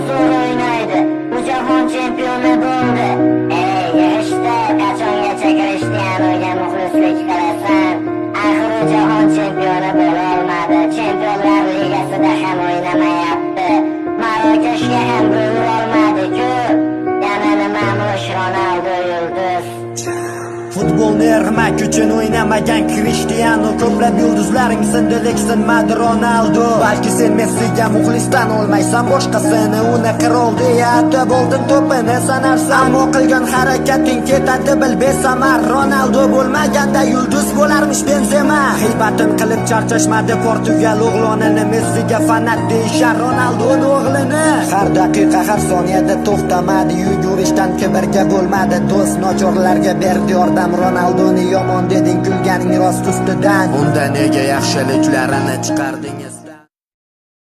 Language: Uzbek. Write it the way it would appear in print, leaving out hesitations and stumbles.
zo'r o'ynaydi, bu jahon chempioni bo'ldi. Işte qachongacha Krishtianuga muxlislik qilasan? Axir u jahon chempioni bo'la olmadi, Chempionlar Ligasida ham o'ynamayapti, Marokashga ham bo'la olmadi-ku. Yana nimamush Ronaldo yulduz? Futbolni ermak uchun o'ynamagan Krishtianu, ko'plab yulduzlaring sindi lekin sinmadi Ronaldo. Balki sen Messiga muxlisdan olmaysan, boshqasini uni qirol deya atab oldin to'pini sanarsan. Ammo qilgan harakating ketadi bil besamar. Ronaldo bo'lmaganda yulduz bo'larmish Benzema. G'iybatin qilib charchashmadi Portugal o'g'lonini, Messiga fanat deyishar Ronaldoning o'g'lini. Har daqiqa har soniyada to'xtamadi, yugurishdan kibrga bo'lmadi do'st, nochorlarga berdi yordam. Ronaldoni yomon deding, kulganing rost ustidan. Unda nega yaxshiliklarini chiqarding?